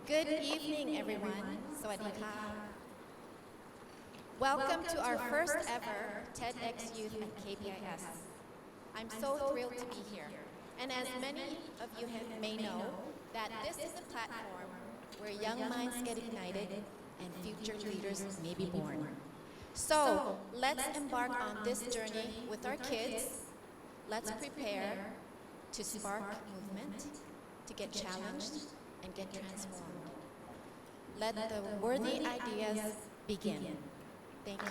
Good evening, everyone. Sawadee ka. Welcome to our first ever TEDxYouth KPIS. I'm so thrilled to be here. And as many of you may know, that this is a platform where young minds get ignited and future leaders may be born. So let's embark on this journey with our kids. Let's prepare to spark movement, to get challenged, and get transformed. Let the worthy ideas begin. Thank you.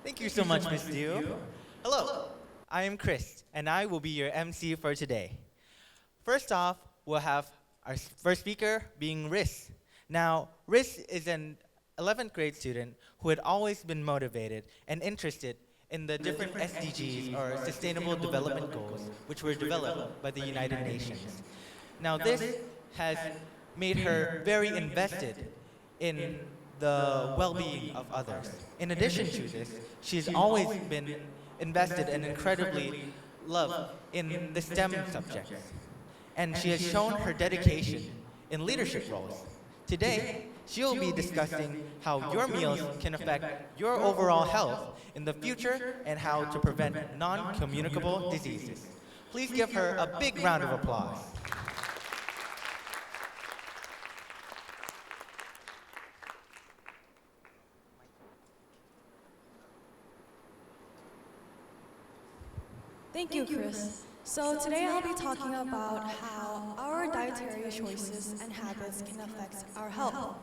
Thank you so much, Ms. Dio. Hello, I am Chris, and I will be your MC for today. First off, we'll have our first speaker being Riz. Now, Riz is an 11th grade student who had always been motivated and interested in the different SDGs, or Sustainable Development Goals, which were developed by the United Nations. Now, this has made her very invested in the well-being of others. In addition to this, she's always been invested and incredibly loved in the STEM subjects. And she has shown her dedication in leadership roles. Today, she'll be discussing how your meals can affect your overall health in the future and how to prevent non-communicable diseases. Please give her a big round of applause. Thank you, Chris. So today I'll be talking about how our dietary choices and habits can affect our health.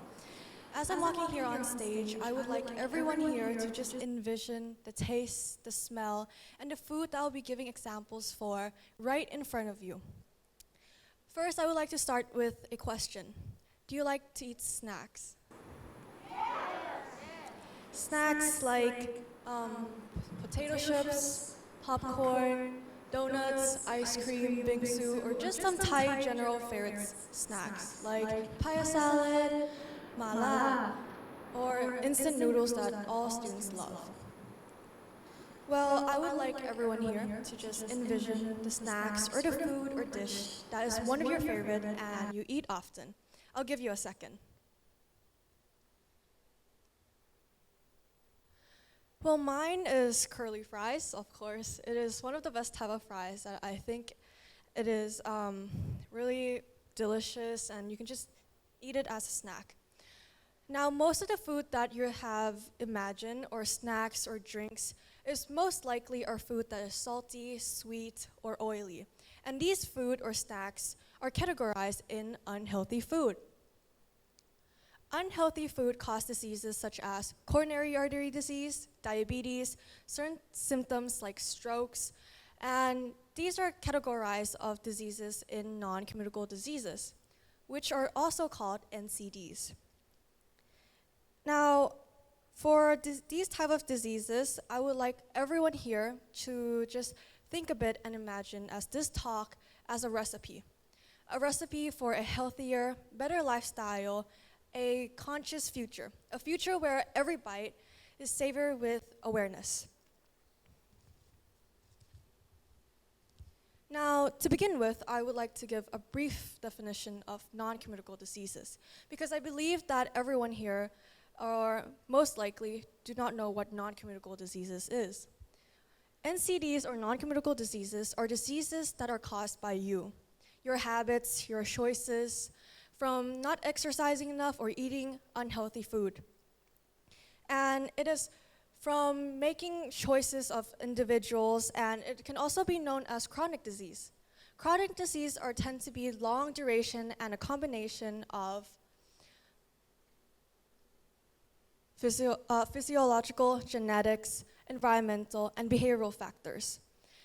As I'm walking here on stage, I would like everyone here to just envision the taste, the smell, and the food that I'll be giving examples for right in front of you. First, I would like to start with a question. Do you like to eat snacks? Snacks like potato chips, popcorn, donuts, ice cream, bingsu, or just some Thai general favorite snacks like papaya salad, mala, or instant noodles that all students love. Well, I would like everyone here to just envision the snacks or the food or dish that is one of your favorite and you eat often. I'll give you a second. Well, mine is curly fries, of course. It is one of the best type of fries that I think it is really delicious and you can just eat it as a snack. Now, most of the food that you have imagined, or snacks or drinks, is most likely our food that is salty, sweet, or oily. And these food or snacks are categorized in unhealthy food. Unhealthy food cause diseases such as coronary artery disease, diabetes, certain symptoms like strokes, and these are categorized of diseases in non-communicable diseases, which are also called NCDs. Now, for these type of diseases, I would like everyone here to just think a bit and imagine as this talk as a recipe for a healthier, better lifestyle, a conscious future, a future where every bite is savored with awareness. Now, to begin with, I would like to give a brief definition of non-communicable diseases, because I believe that everyone here, or most likely, do not know what non-communicable diseases is. NCDs, or non-communicable diseases, are diseases that are caused by you, your habits, your choices, from not exercising enough or eating unhealthy food. And it is from making choices of individuals, and it can also be known as chronic disease. Chronic disease tend to be long duration and a combination of physiological, genetics, environmental, and behavioral factors.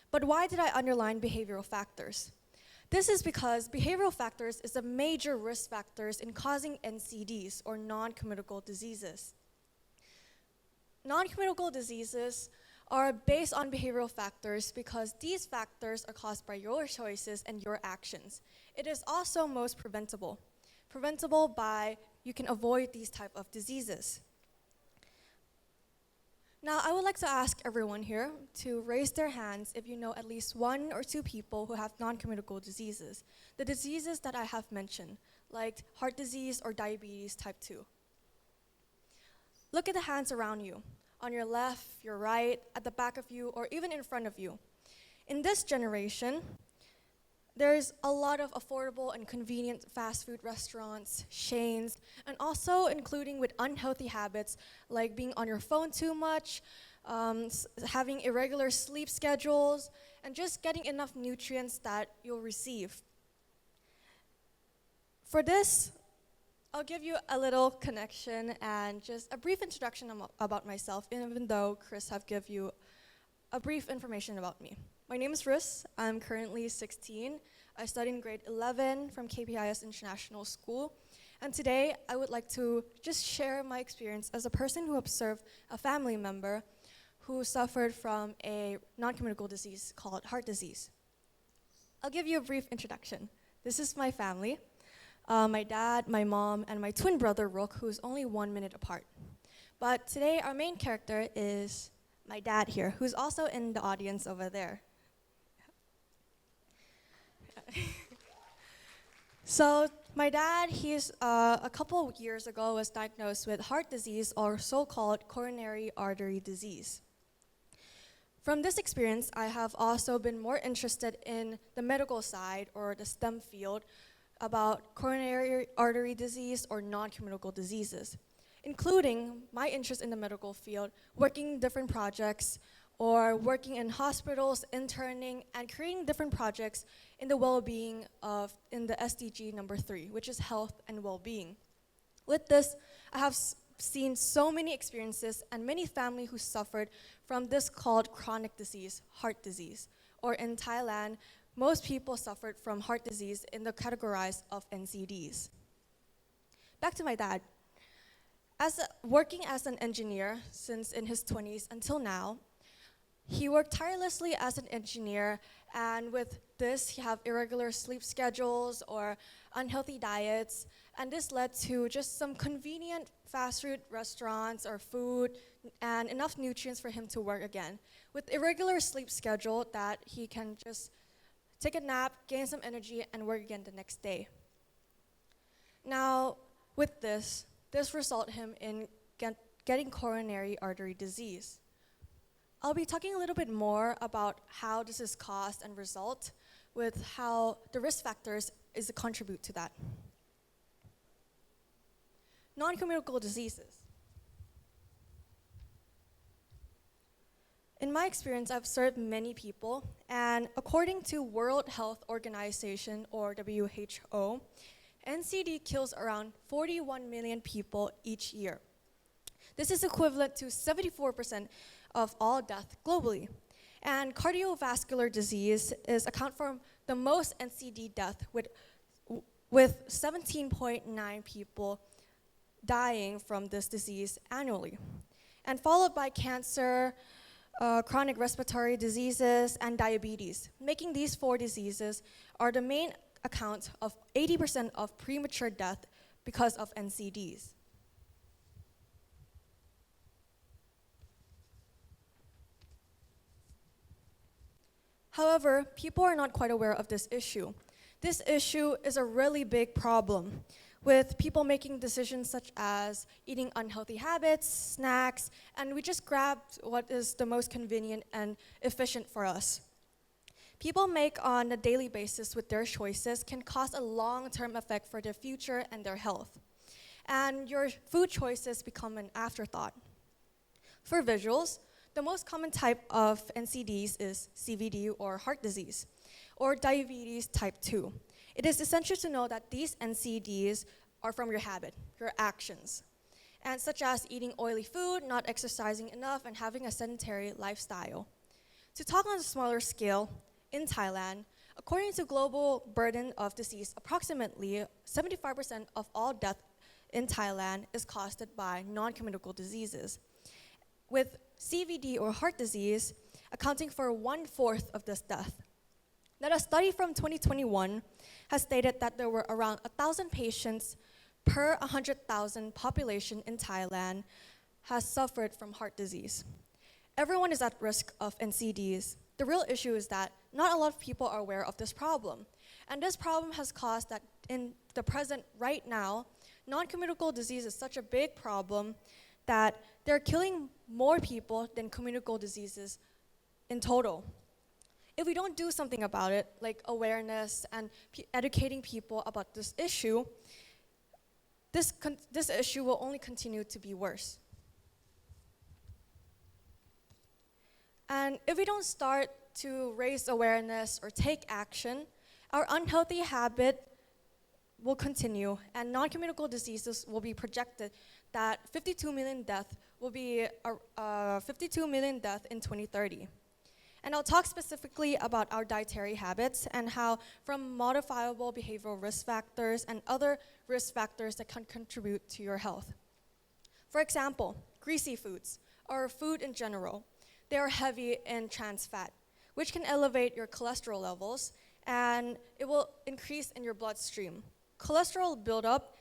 But why did I underline behavioral factors? This is because behavioral factors is a major risk factors in causing NCDs, or non-communicable diseases. Non-communicable diseases are based on behavioral factors because these factors are caused by your choices and your actions. It is also most preventable. Preventable by you can avoid these type of diseases. Now, I would like to ask everyone here to raise their hands if you know at least one or two people who have non-communicable diseases. The diseases that I have mentioned, like heart disease or diabetes type 2. Look at the hands around you, on your left, your right, at the back of you, or even in front of you. In this generation, there's a lot of affordable and convenient fast food restaurants, chains, and also including with unhealthy habits like being on your phone too much, having irregular sleep schedules, and just getting enough nutrients that you'll receive. For this, I'll give you a little connection and just a brief introduction about myself, even though Chris have given you a brief information about me. My name is Riss. I'm currently 16. I study in grade 11 from KPIS International School. And today, I would like to just share my experience as a person who observed a family member who suffered from a non-communicable disease called heart disease. I'll give you a brief introduction. This is my family. My dad, my mom, and my twin brother, Rook, who's only 1 minute apart. But today, our main character is my dad here, who's also in the audience over there. So my dad, he's a couple of years ago was diagnosed with heart disease or so-called coronary artery disease. From this experience, I have also been more interested in the medical side or the STEM field about coronary artery disease or non-communicable diseases, including my interest in the medical field, working different projects, or working in hospitals, interning, and creating different projects in the well-being in the SDG number 3, which is health and well-being. With this, I have seen so many experiences and many families who suffered from this called chronic disease, heart disease, or in Thailand, most people suffered from heart disease in the categorized of NCDs. Back to my dad. Working as an engineer since in his 20s until now, he worked tirelessly as an engineer, and with this, he have irregular sleep schedules or unhealthy diets, and this led to just some convenient fast food restaurants or food and enough nutrients for him to work again. With irregular sleep schedule that he can just take a nap, gain some energy, and work again the next day. Now, with this resulted him in getting coronary artery disease. I'll be talking a little bit more about how this is caused and result with how the risk factors is a contribute to that. Non-communicable diseases. In my experience, I've served many people, and according to World Health Organization, or WHO, NCD kills around 41 million people each year. This is equivalent to 74% of all death globally. And cardiovascular disease account for the most NCD death with 17.9 people dying from this disease annually. And followed by cancer, chronic respiratory diseases, and diabetes, making these 4 diseases are the main account of 80% of premature death because of NCDs. However, people are not quite aware of this issue. This issue is a really big problem, with people making decisions such as eating unhealthy habits, snacks, and we just grab what is the most convenient and efficient for us. People make on a daily basis with their choices can cause a long-term effect for their future and their health. And your food choices become an afterthought. For visuals, the most common type of NCDs is CVD or heart disease, or diabetes type 2. It is essential to know that these NCDs are from your habit, your actions, and such as eating oily food, not exercising enough, and having a sedentary lifestyle. To talk on a smaller scale, in Thailand, according to global burden of disease, approximately 75% of all death in Thailand is caused by non-communicable diseases, with CVD or heart disease accounting for 1/4 of this death. Now, a study from 2021 has stated that there were around 1,000 patients per 100,000 population in Thailand has suffered from heart disease. everyone is at risk of NCDs. The real issue is that not a lot of people are aware of this problem. And this problem has caused that in the present right now, non-communicable disease is such a big problem that they're killing more people than communicable diseases in total. If we don't do something about it, like awareness and educating people about this issue, this issue will only continue to be worse. And if we don't start to raise awareness or take action, our unhealthy habit will continue, and non-communicable diseases will be projected that 52 million death will be 52 million death in 2030. And I'll talk specifically about our dietary habits and how from modifiable behavioral risk factors and other risk factors that can contribute to your health. For example, greasy foods, or food in general, they are heavy in trans fat, which can elevate your cholesterol levels, and it will increase in your bloodstream. Cholesterol build up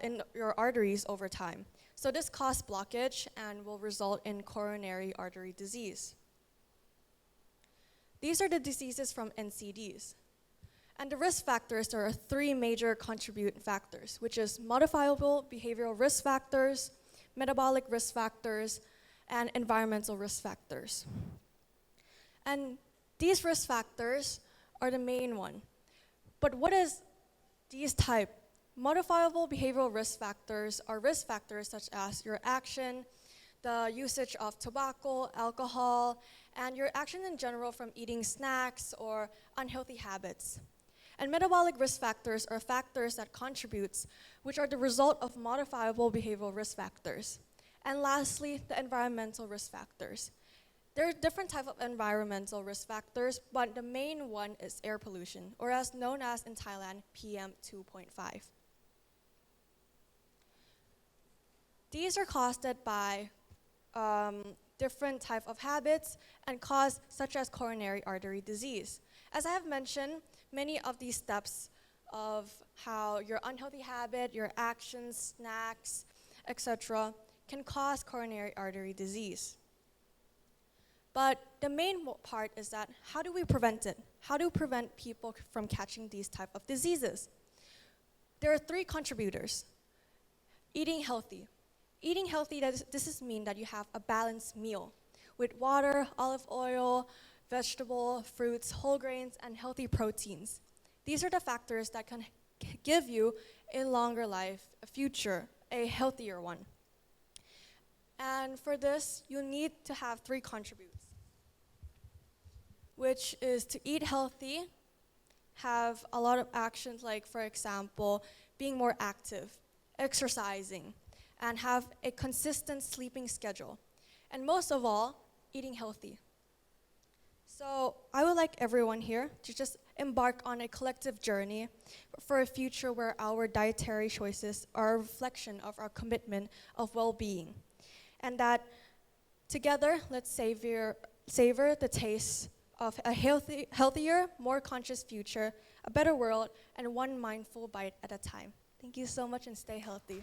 in your arteries over time. So this causes blockage and will result in coronary artery disease. These are the diseases from NCDs. And the risk factors, there are three major contributing factors, which is modifiable behavioral risk factors, metabolic risk factors, and environmental risk factors. And these risk factors are the main one. But what is these type? Modifiable behavioral risk factors are risk factors such as your action, the usage of tobacco, alcohol, and your action in general from eating snacks or unhealthy habits. And metabolic risk factors are factors that contributes, which are the result of modifiable behavioral risk factors. And lastly, the environmental risk factors. There are different types of environmental risk factors, but the main one is air pollution, or as known as in Thailand, PM 2.5. These are caused by different type of habits and cause such as coronary artery disease. As I have mentioned, many of these steps of how your unhealthy habit, your actions, snacks, etc., can cause coronary artery disease. But the main part is that how do we prevent it? How do we prevent people from catching these type of diseases? There are three contributors. Eating healthy. Eating healthy, this mean that you have a balanced meal with water, olive oil, vegetable, fruits, whole grains, and healthy proteins. These are the factors that can give you a longer life, a future, a healthier one. And for this, you need to have three contributes, which is to eat healthy, have a lot of actions like, for example, being more active, exercising, and have a consistent sleeping schedule. And most of all, eating healthy. So I would like everyone here to just embark on a collective journey for a future where our dietary choices are a reflection of our commitment of well-being. And that together, let's savor the taste of a healthier, more conscious future, a better world, and one mindful bite at a time. Thank you so much and stay healthy.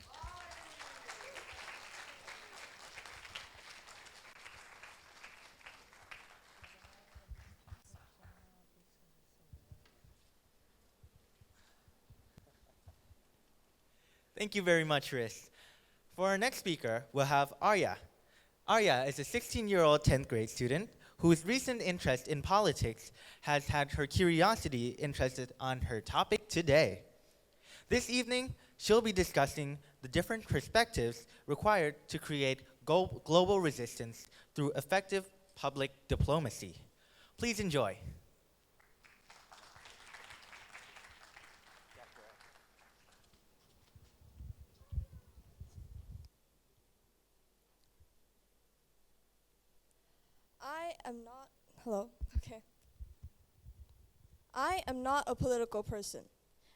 Thank you very much, Riz. For our next speaker, we'll have Arya. Arya is a 16-year-old 10th grade student whose recent interest in politics has had her curiosity interested on her topic today. This evening, she'll be discussing the different perspectives required to create global resistance through effective public diplomacy. Please enjoy. I am not a political person,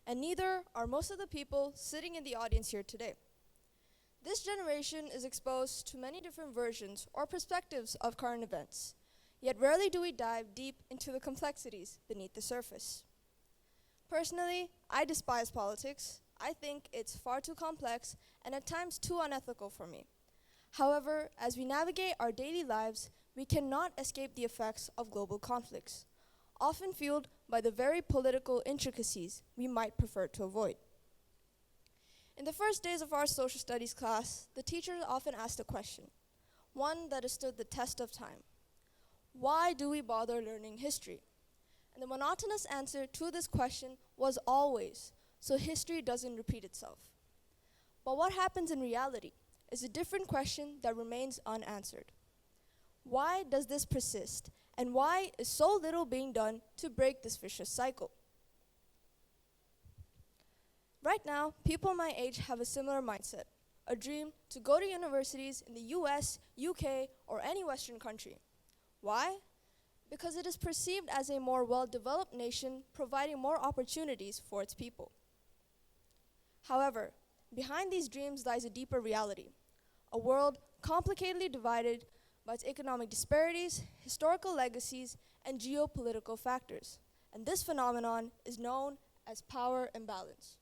and neither are most of the people sitting in the audience here today. This generation is exposed to many different versions or perspectives of current events, yet rarely do we dive deep into the complexities beneath the surface. Personally, I despise politics. I think it's far too complex and at times too unethical for me. However, as we navigate our daily lives, we cannot escape the effects of global conflicts, often fueled by the very political intricacies we might prefer to avoid. In the first days of our social studies class, the teacher often asked a question, one that has stood the test of time. Why do we bother learning history? And the monotonous answer to this question was always, so history doesn't repeat itself. But what happens in reality is a different question that remains unanswered. Why does this persist? And why is so little being done to break this vicious cycle? Right now, people my age have a similar mindset, a dream to go to universities in the US, UK, or any Western country. Why? Because it is perceived as a more well-developed nation providing more opportunities for its people. However, behind these dreams lies a deeper reality, a world complicatedly divided by its economic disparities, historical legacies, and geopolitical factors. And this phenomenon is known as power imbalance.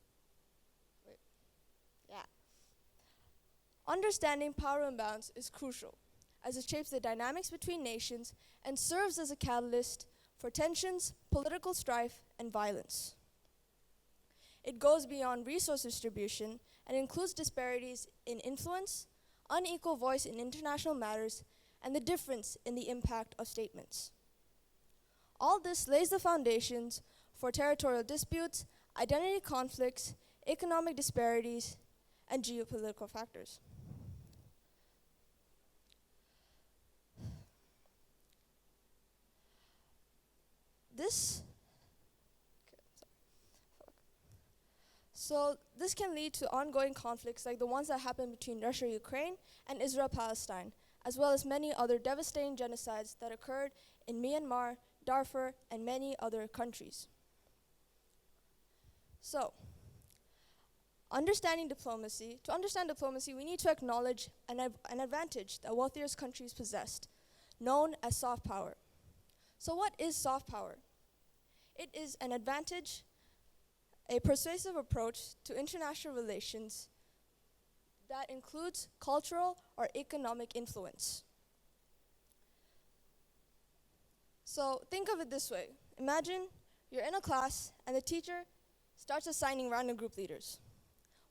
Understanding power imbalance is crucial, as it shapes the dynamics between nations and serves as a catalyst for tensions, political strife, and violence. It goes beyond resource distribution and includes disparities in influence, unequal voice in international matters, and the difference in the impact of statements. All this lays the foundations for territorial disputes, identity conflicts, economic disparities, and geopolitical factors. This can lead to ongoing conflicts like the ones that happen between Russia, Ukraine, and Israel, Palestine, as well as many other devastating genocides that occurred in Myanmar, Darfur, and many other countries. So, to understand diplomacy, we need to acknowledge an advantage that wealthier countries possessed, known as soft power. So what is soft power? It is an advantage, a persuasive approach to international relations that includes cultural or economic influence. So think of it this way. Imagine you're in a class and the teacher starts assigning random group leaders.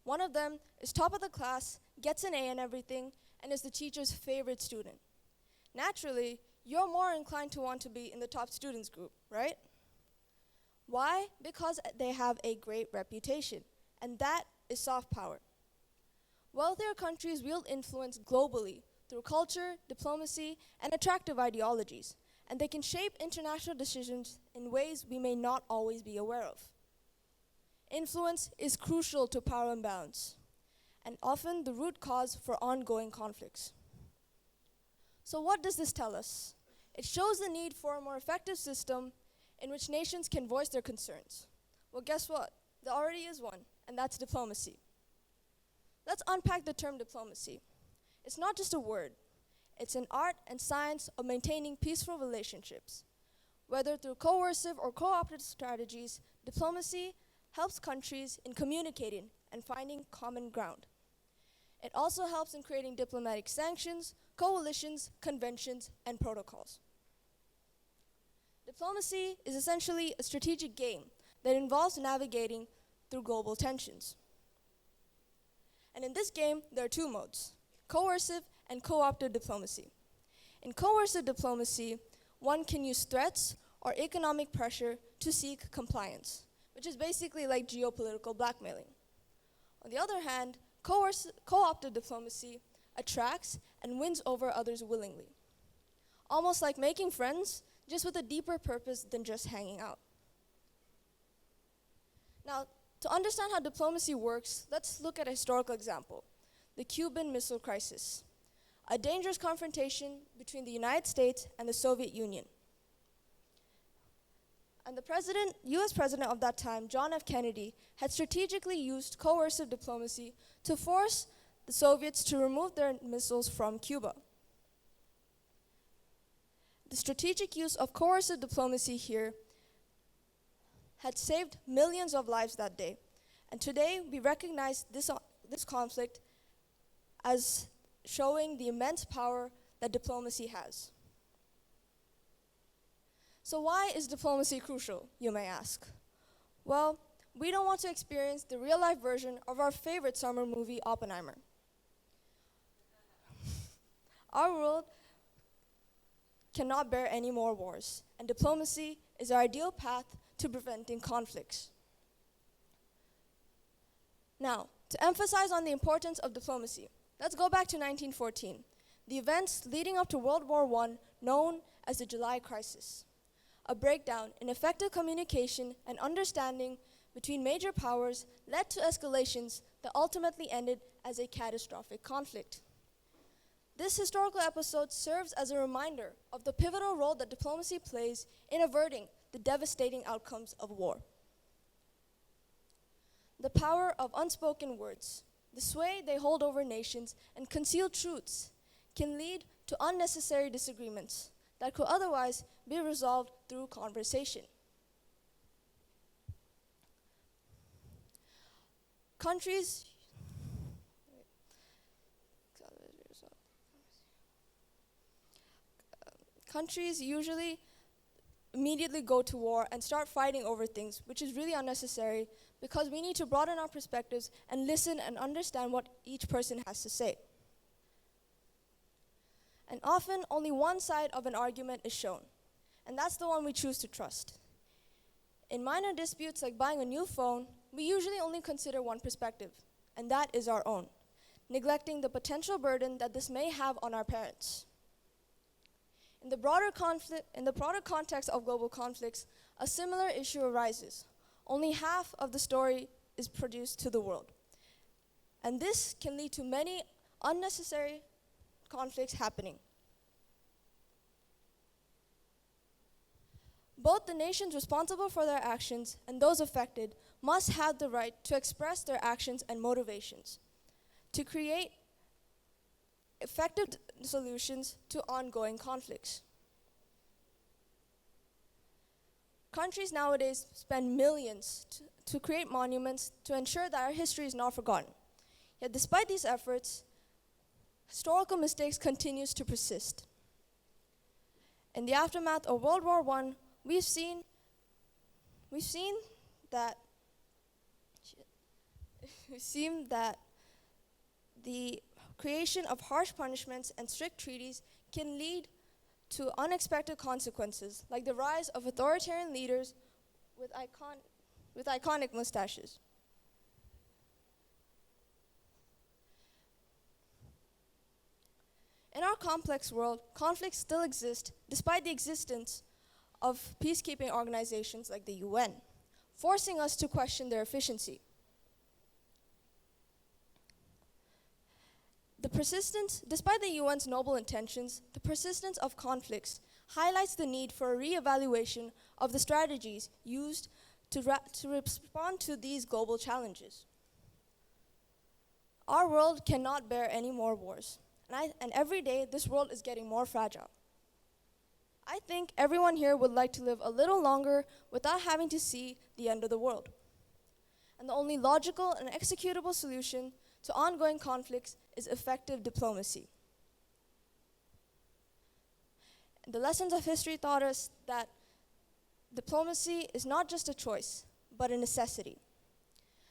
One of them is top of the class, gets an A in everything, and is the teacher's favorite student. Naturally, you're more inclined to want to be in the top students group, right? Why? Because they have a great reputation, and that is soft power. Wealthier countries wield influence globally through culture, diplomacy, and attractive ideologies, and they can shape international decisions in ways we may not always be aware of. Influence is crucial to power imbalance, and often the root cause for ongoing conflicts. So what does this tell us? It shows the need for a more effective system in which nations can voice their concerns. Well, guess what? There already is one, and that's diplomacy. Let's unpack the term diplomacy. It's not just a word. It's an art and science of maintaining peaceful relationships. Whether through coercive or co-operative strategies, diplomacy helps countries in communicating and finding common ground. It also helps in creating diplomatic sanctions, coalitions, conventions, and protocols. Diplomacy is essentially a strategic game that involves navigating through global tensions. And in this game, there are two modes, coercive and co-opted diplomacy. In coercive diplomacy, one can use threats or economic pressure to seek compliance, which is basically like geopolitical blackmailing. On the other hand, co-opted diplomacy attracts and wins over others willingly, almost like making friends, just with a deeper purpose than just hanging out. Now, to understand how diplomacy works, let's look at a historical example, the Cuban Missile Crisis, a dangerous confrontation between the United States and the Soviet Union. And the US president of that time, John F. Kennedy, had strategically used coercive diplomacy to force the Soviets to remove their missiles from Cuba. The strategic use of coercive diplomacy here had saved millions of lives that day. And today, we recognize this conflict as showing the immense power that diplomacy has. So why is diplomacy crucial, you may ask? Well, we don't want to experience the real-life version of our favorite summer movie, Oppenheimer. Our world cannot bear any more wars, and diplomacy is our ideal path to preventing conflicts. Now, to emphasize on the importance of diplomacy, let's go back to 1914, the events leading up to World War I known as the July Crisis, a breakdown in effective communication and understanding between major powers led to escalations that ultimately ended as a catastrophic conflict. This historical episode serves as a reminder of the pivotal role that diplomacy plays in averting the devastating outcomes of war. The power of unspoken words, the sway they hold over nations, and concealed truths can lead to unnecessary disagreements that could otherwise be resolved through conversation. Countries usually immediately go to war and start fighting over things, which is really unnecessary because we need to broaden our perspectives and listen and understand what each person has to say. And often, only one side of an argument is shown, and that's the one we choose to trust. In minor disputes like buying a new phone, we usually only consider one perspective, and that is our own, neglecting the potential burden that this may have on our parents. In the broader context of global conflicts, a similar issue arises. Only half of the story is produced to the world. And this can lead to many unnecessary conflicts happening. Both the nations responsible for their actions and those affected must have the right to express their actions and motivations, to create effective solutions to ongoing conflicts. Countries nowadays spend millions to create monuments to ensure that our history is not forgotten. Yet despite these efforts, historical mistakes continues to persist. In the aftermath of World War I, we've seen that the creation of harsh punishments and strict treaties can lead to unexpected consequences, like the rise of authoritarian leaders with iconic mustaches. In our complex world, conflicts still exist despite the existence of peacekeeping organizations like the UN, forcing us to question their efficiency. Despite the UN's noble intentions, the persistence of conflicts highlights the need for a re-evaluation of the strategies used to respond to these global challenges. Our world cannot bear any more wars, and every day this world is getting more fragile. I think everyone here would like to live a little longer without having to see the end of the world. And the only logical and executable solution to ongoing conflicts is effective diplomacy. The lessons of history taught us that diplomacy is not just a choice, but a necessity.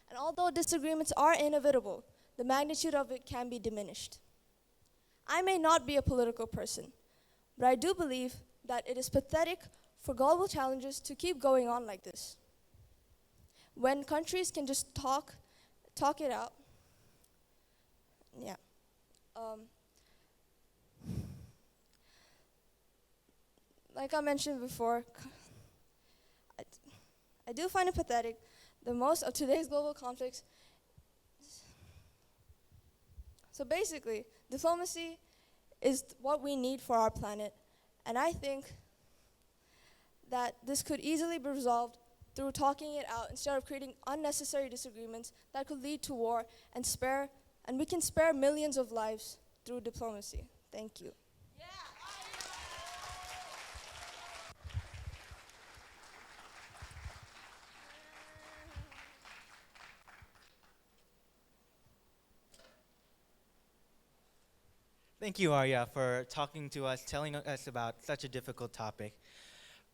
And although disagreements are inevitable, the magnitude of it can be diminished. I may not be a political person, but I do believe that it is pathetic for global challenges to keep going on like this. When countries can just talk it out. Yeah. Like I mentioned before, I do find it pathetic that most of today's global conflicts. So basically, diplomacy is what we need for our planet, and I think that this could easily be resolved through talking it out instead of creating unnecessary disagreements that could lead to war and we can spare millions of lives through diplomacy. Thank you. Thank you, Arya, for talking to us, telling us about such a difficult topic.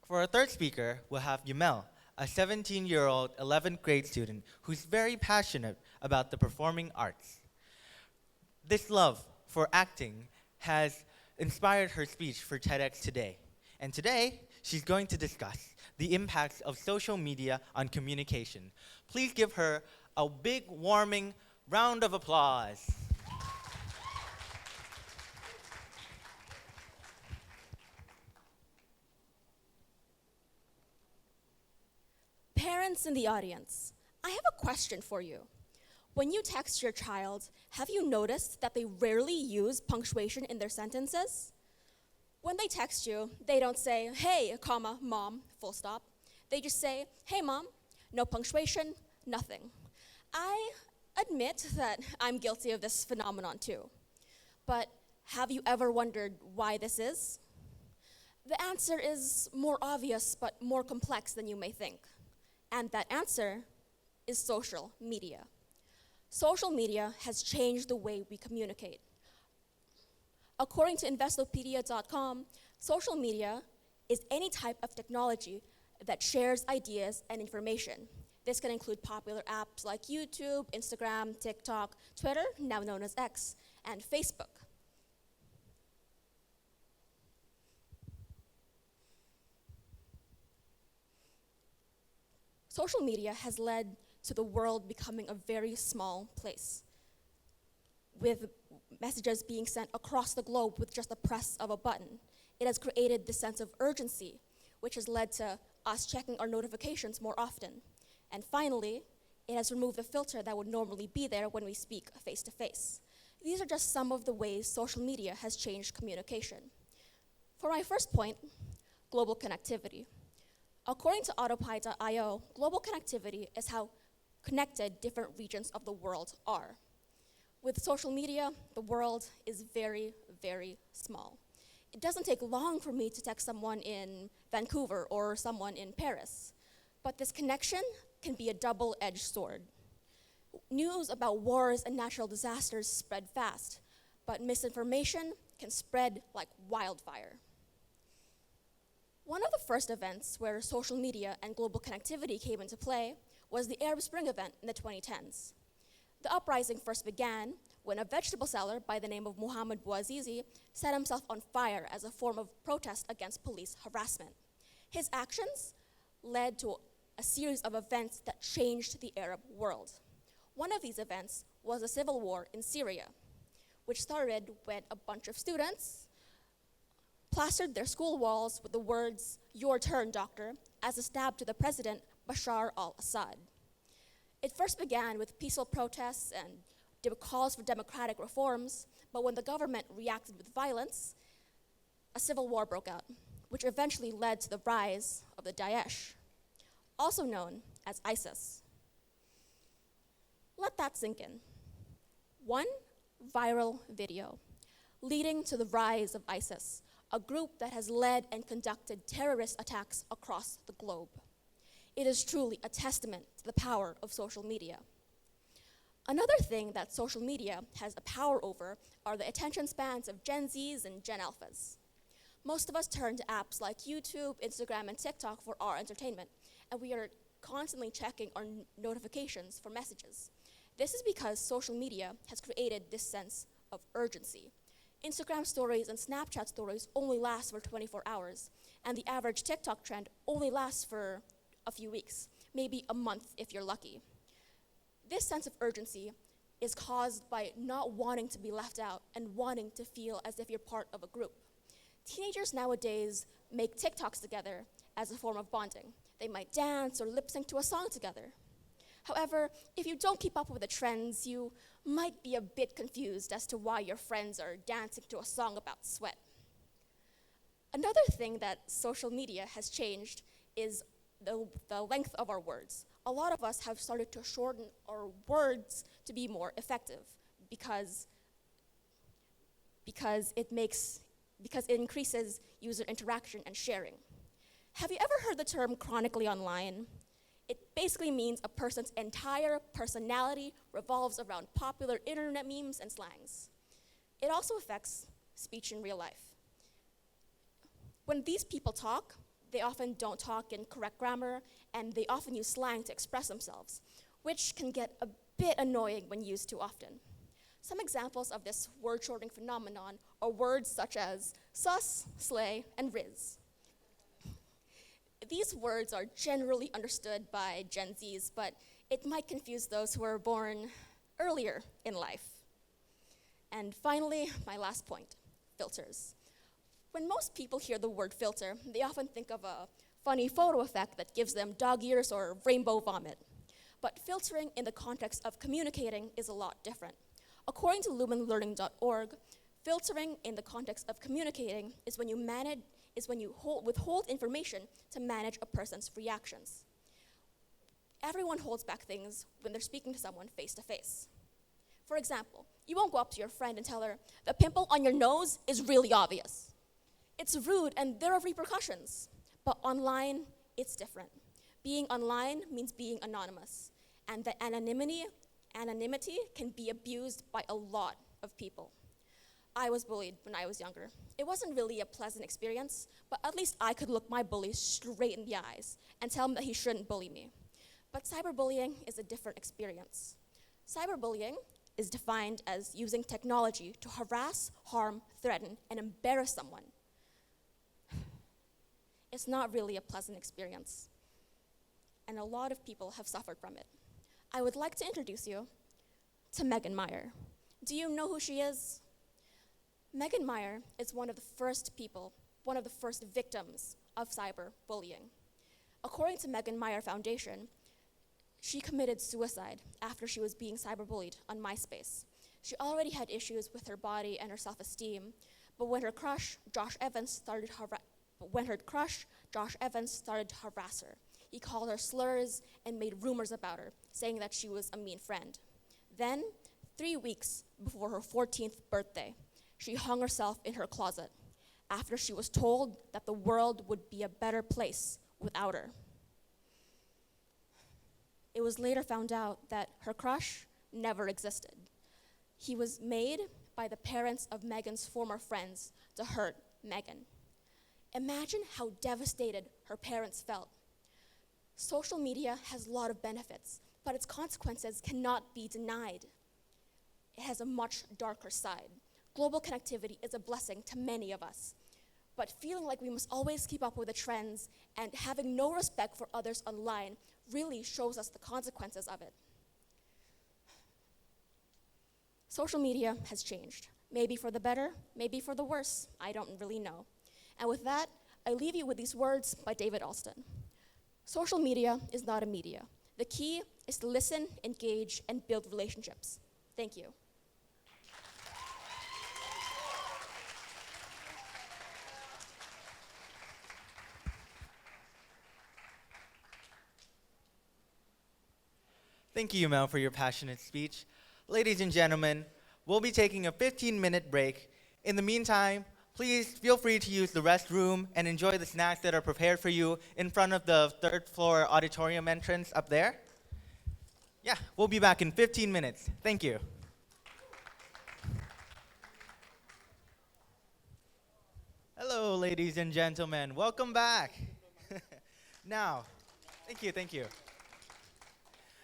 For our third speaker, we'll have Yamel, a 17-year-old 11th grade student who's very passionate about the performing arts. This love for acting has inspired her speech for TEDx today. And today, she's going to discuss the impacts of social media on communication. Please give her a big, warming round of applause. Parents in the audience, I have a question for you. When you text your child, have you noticed that they rarely use punctuation in their sentences? When they text you, they don't say, hey, comma, mom, full stop. They just say, hey, mom, no punctuation, nothing. I admit that I'm guilty of this phenomenon too. But have you ever wondered why this is? The answer is more obvious but more complex than you may think. And that answer is social media. Social media has changed the way we communicate. According to Investopedia.com, social media is any type of technology that shares ideas and information. This can include popular apps like YouTube, Instagram, TikTok, Twitter, now known as X, and Facebook. Social media has led to the world becoming a very small place, with messages being sent across the globe with just the press of a button. It has created this sense of urgency, which has led to us checking our notifications more often. And finally, it has removed the filter that would normally be there when we speak face to face. These are just some of the ways social media has changed communication. For my first point, global connectivity. According to autopie.io, global connectivity is how connected different regions of the world are. With social media, the world is very, very small. It doesn't take long for me to text someone in Vancouver or someone in Paris, but this connection can be a double-edged sword. News about wars and natural disasters spread fast, but misinformation can spread like wildfire. One of the first events where social media and global connectivity came into play was the Arab Spring event in the 2010s. The uprising first began when a vegetable seller by the name of Muhammad Bouazizi set himself on fire as a form of protest against police harassment. His actions led to a series of events that changed the Arab world. One of these events was a civil war in Syria, which started when a bunch of students plastered their school walls with the words, "Your turn, doctor," as a stab to the president, Bashar al-Assad. It first began with peaceful protests and calls for democratic reforms, but when the government reacted with violence, a civil war broke out, which eventually led to the rise of the Daesh, also known as ISIS. Let that sink in. One viral video leading to the rise of ISIS, a group that has led and conducted terrorist attacks across the globe. It is truly a testament to the power of social media. Another thing that social media has a power over are the attention spans of Gen Zs and Gen Alphas. Most of us turn to apps like YouTube, Instagram, and TikTok for our entertainment, and we are constantly checking our notifications for messages. This is because social media has created this sense of urgency. Instagram stories and Snapchat stories only last for 24 hours, and the average TikTok trend only lasts for a few weeks, maybe a month if you're lucky. This sense of urgency is caused by not wanting to be left out and wanting to feel as if you're part of a group. Teenagers nowadays make TikToks together as a form of bonding. They might dance or lip sync to a song together. However, if you don't keep up with the trends, you might be a bit confused as to why your friends are dancing to a song about sweat. Another thing that social media has changed is the length of our words. A lot of us have started to shorten our words to be more effective because it increases user interaction and sharing. Have you ever heard the term chronically online? It basically means a person's entire personality revolves around popular internet memes and slangs. It also affects speech in real life. When these people talk, they often don't talk in correct grammar, and they often use slang to express themselves, which can get a bit annoying when used too often. Some examples of this word shortening phenomenon are words such as sus, slay, and riz. These words are generally understood by Gen Zs, but it might confuse those who were born earlier in life. And finally, my last point, filters. When most people hear the word filter, they often think of a funny photo effect that gives them dog ears or rainbow vomit. But filtering in the context of communicating is a lot different. According to lumenlearning.org, filtering in the context of communicating is when you withhold information to manage a person's reactions. Everyone holds back things when they're speaking to someone face to face. For example, you won't go up to your friend and tell her, "The pimple on your nose is really obvious." It's rude and there are repercussions. But online, it's different. Being online means being anonymous, and the anonymity can be abused by a lot of people. I was bullied when I was younger. It wasn't really a pleasant experience, but at least I could look my bully straight in the eyes and tell him that he shouldn't bully me. But cyberbullying is a different experience. Cyberbullying is defined as using technology to harass, harm, threaten, and embarrass someone. It's not really a pleasant experience, and a lot of people have suffered from it. I would like to introduce you to Megan Meyer. Do you know who she is? Megan Meyer is one of the first victims of cyberbullying. According to Megan Meyer Foundation, she committed suicide after she was being cyberbullied on MySpace. She already had issues with her body and her self-esteem, but when her crush, Josh Evans, started to harass her, he called her slurs and made rumors about her, saying that she was a mean friend. Then, 3 weeks before her 14th birthday, she hung herself in her closet after she was told that the world would be a better place without her. It was later found out that her crush never existed. He was made by the parents of Megan's former friends to hurt Megan. Imagine how devastated her parents felt. Social media has a lot of benefits, but its consequences cannot be denied. It has a much darker side. Global connectivity is a blessing to many of us, but feeling like we must always keep up with the trends and having no respect for others online really shows us the consequences of it. Social media has changed, maybe for the better, maybe for the worse, I don't really know. And with that, I leave you with these words by David Alston. Social media is not a media. The key is to listen, engage, and build relationships. Thank you. Thank you, Mel, for your passionate speech. Ladies and gentlemen, we'll be taking a 15-minute break. In the meantime, please feel free to use the restroom and enjoy the snacks that are prepared for you in front of the third floor auditorium entrance up there. Yeah, we'll be back in 15 minutes. Thank you. Hello, ladies and gentlemen. Welcome back. Now, thank you.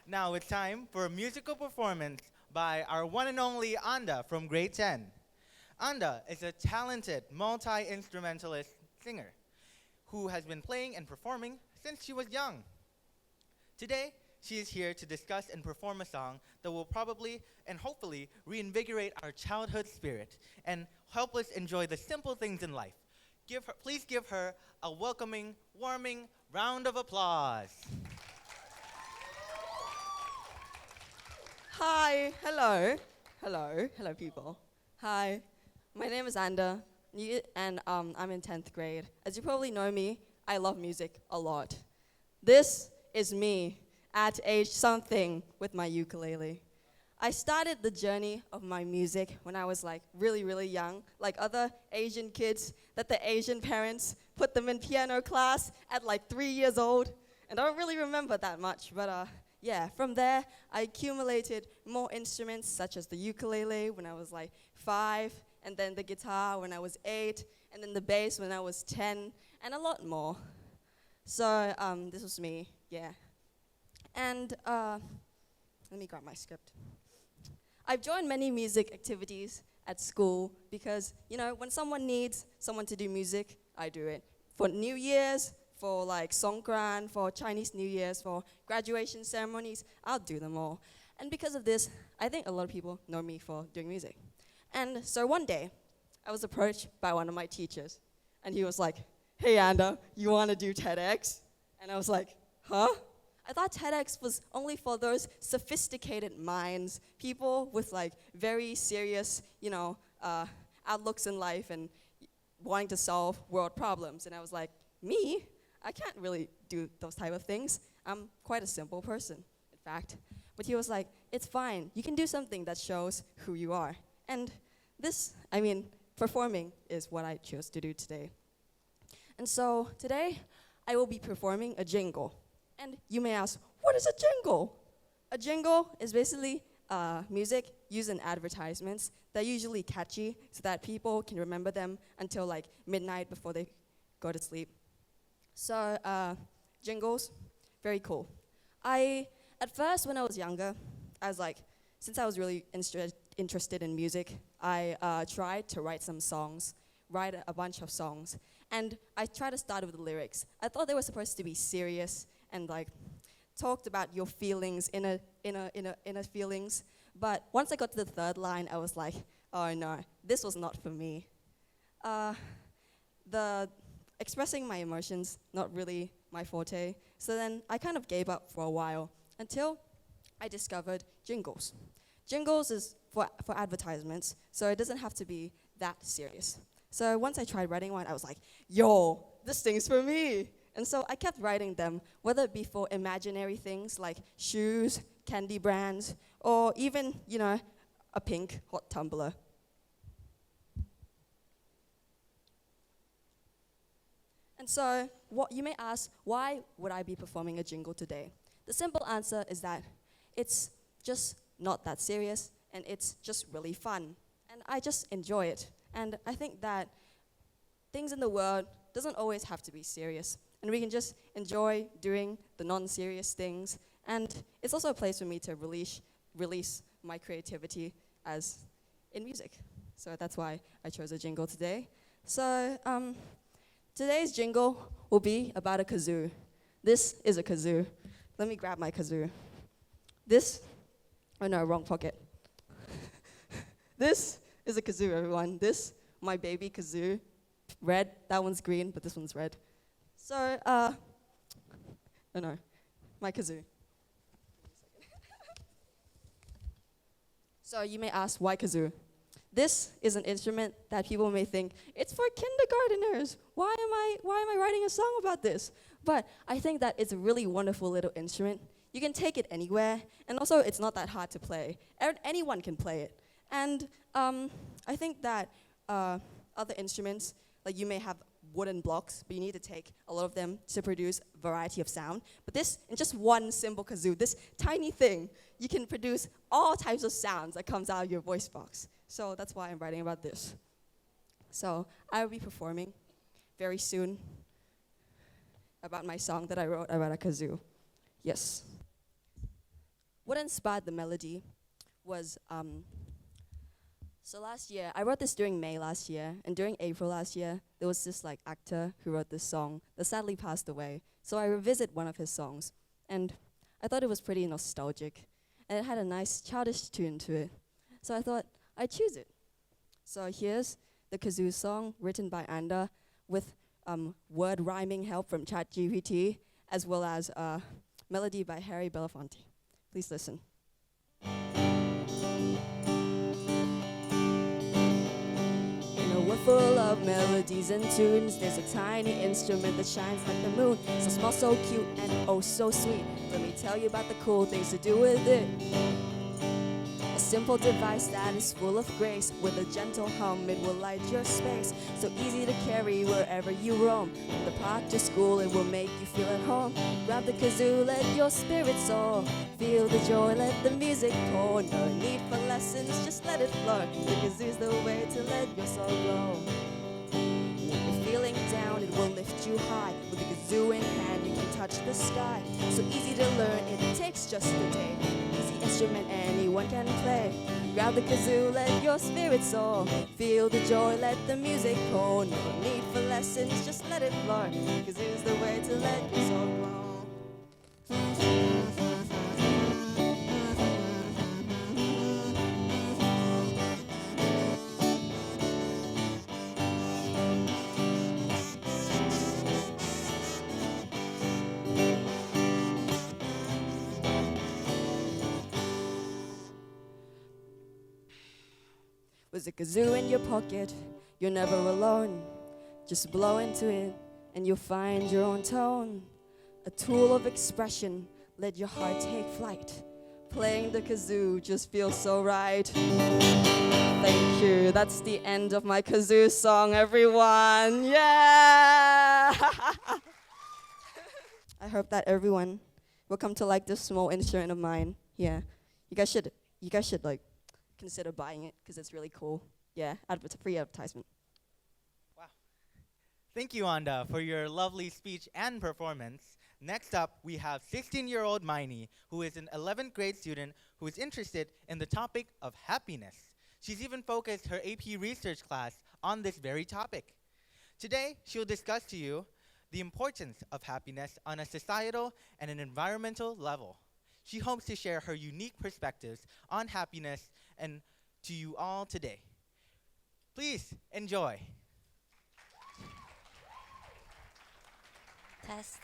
Now it's time for a musical performance by our one and only Anda from grade 10. Anda is a talented multi-instrumentalist singer who has been playing and performing since she was young. Today, she is here to discuss and perform a song that will probably and hopefully reinvigorate our childhood spirit and help us enjoy the simple things in life. Please give her a welcoming, warming round of applause. Hi, hello people. Hi, my name is Anda, and I'm in 10th grade. As you probably know me, I love music a lot. This is me at age something with my ukulele. I started the journey of my music when I was like really young, like other Asian kids that the Asian parents put them in piano class at like 3 years old. And I don't really remember that much, but yeah, from there, I accumulated more instruments such as the ukulele when I was like 5, and then the guitar when I was 8, and then the bass when I was 10, and a lot more. So this was me, yeah. And let me grab my script. I've joined many music activities at school because, you know, when someone needs someone to do music, I do it. For New Year's, for like Songkran, for Chinese New Year's, for graduation ceremonies, I'll do them all. And because of this, I think a lot of people know me for doing music. And so one day, I was approached by one of my teachers, and he was like, "Hey, Anda, you want to do TEDx?" And I was like, "Huh?" I thought TEDx was only for those sophisticated minds, people with like very serious, you know, outlooks in life and wanting to solve world problems. And I was like, me? I can't really do those type of things. I'm quite a simple person, in fact. But he was like, it's fine. You can do something that shows who you are. And this, I mean, performing is what I chose to do today. And so today, I will be performing a jingle. And you may ask, what is a jingle? A jingle is basically music used in advertisements. They're usually catchy so that people can remember them until like midnight before they go to sleep. So jingles, very cool. At first, when I was younger, I was like, since I was really interested in music, I tried to write some songs, write a bunch of songs. And I tried to start with the lyrics. I thought they were supposed to be serious and like talked about your feelings, inner feelings. But once I got to the third line, I was like, oh no, this was not for me. The expressing my emotions, not really my forte. So then I kind of gave up for a while until I discovered jingles. Jingles is for advertisements, so it doesn't have to be that serious. So once I tried writing one, I was like, yo, this thing's for me. And so I kept writing them, whether it be for imaginary things like shoes, candy brands, or even, you know, a pink hot tumbler. And so what you may ask, why would I be performing a jingle today? The simple answer is that it's just not that serious, and it's just really fun. And I just enjoy it. And I think that things in the world doesn't always have to be serious. And we can just enjoy doing the non-serious things. And it's also a place for me to release my creativity as in music. So that's why I chose a jingle today. So today's jingle will be about a kazoo. This is a kazoo. Let me grab my kazoo. Oh no, wrong pocket. This is a kazoo, everyone. This, my baby kazoo. Red, that one's green, but this one's red. So, oh no, my kazoo. So you may ask, why kazoo? This is an instrument that people may think, it's for kindergarteners. Why am I writing a song about this? But I think that it's a really wonderful little instrument. You can take it anywhere, and also it's not that hard to play. Anyone can play it. And I think that other instruments, like you may have wooden blocks, but you need to take a lot of them to produce a variety of sound. But this, in just one simple kazoo, this tiny thing, you can produce all types of sounds that comes out of your voice box. So that's why I'm writing about this. So I will be performing very soon about my song that I wrote about a kazoo. Yes. What inspired the melody was, so last year, I wrote this during May last year, and during April last year, there was this like actor who wrote this song that sadly passed away. So I revisit one of his songs, and I thought it was pretty nostalgic, and it had a nice childish tune to it. So I thought I'd choose it. So here's the kazoo song written by Anda with word rhyming help from ChatGPT, as well as melody by Harry Belafonte. Please listen. In a world full of melodies and tunes, there's a tiny instrument that shines like the moon. So small, so cute, and oh so sweet. Let me tell you about the cool things to do with it. A simple device that is full of grace. With a gentle hum, it will light your space. So easy to carry wherever you roam. From the park to school, it will make you feel at home. Grab the kazoo, let your spirit soar. Feel the joy, let the music pour. No need for lessons, just let it flow. The kazoo's the way to let your soul glow. When you're feeling down, it will lift you high. With a kazoo in hand, you can touch the sky. So easy to learn, it takes just a day. Easy instrument anyone can play. Grab the kazoo, let your spirit soar. Feel the joy, let the music pour. No need for lessons, just let it flow. Kazoo's the way to let your soul glow. With a kazoo in your pocket, you're never alone. Just blow into it and you'll find your own tone. A tool of expression, let your heart take flight. Playing the kazoo just feels so right. Thank you. That's the end of my kazoo song, everyone. Yeah! I hope that everyone will come to like this small instrument of mine. Yeah. You guys should like consider buying it because it's really cool. Yeah, free advertisement. Wow. Thank you, Anda, for your lovely speech and performance. Next up, we have 16-year-old Miney, who is an 11th grade student who is interested in the topic of happiness. She's even focused her AP research class on this very topic. Today, she'll discuss to you the importance of happiness on a societal and an environmental level. She hopes to share her unique perspectives on happiness and to you all today. Please enjoy. Test.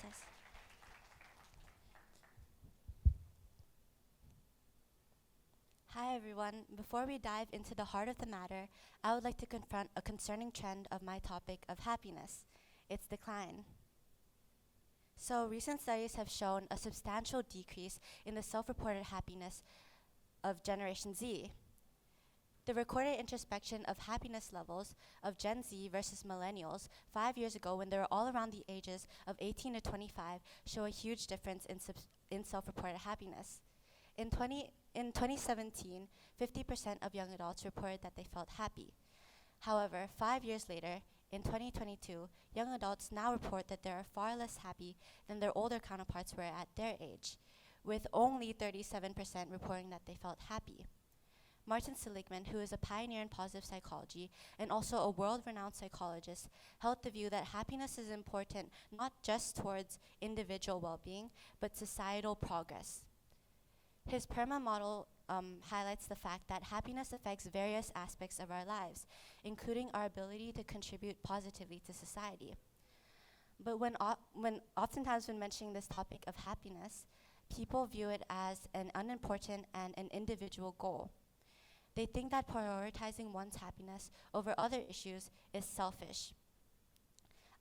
Hi everyone. Before we dive into the heart of the matter, I would like to confront a concerning trend of my topic of happiness, its decline. So recent studies have shown a substantial decrease in the self-reported happiness of Generation Z. The recorded introspection of happiness levels of Gen Z versus millennials 5 years ago, when they were all around the ages of 18 to 25, show a huge difference in self-reported happiness. In 2017, 50% of young adults reported that they felt happy. However, 5 years later, in 2022, young adults now report that they are far less happy than their older counterparts were at their age, with only 37% reporting that they felt happy. Martin Seligman, who is a pioneer in positive psychology and also a world-renowned psychologist, held the view that happiness is important not just towards individual well-being, but societal progress. His PERMA model highlights the fact that happiness affects various aspects of our lives, including our ability to contribute positively to society. But when oftentimes when mentioning this topic of happiness, people view it as an unimportant and an individual goal. They think that prioritizing one's happiness over other issues is selfish.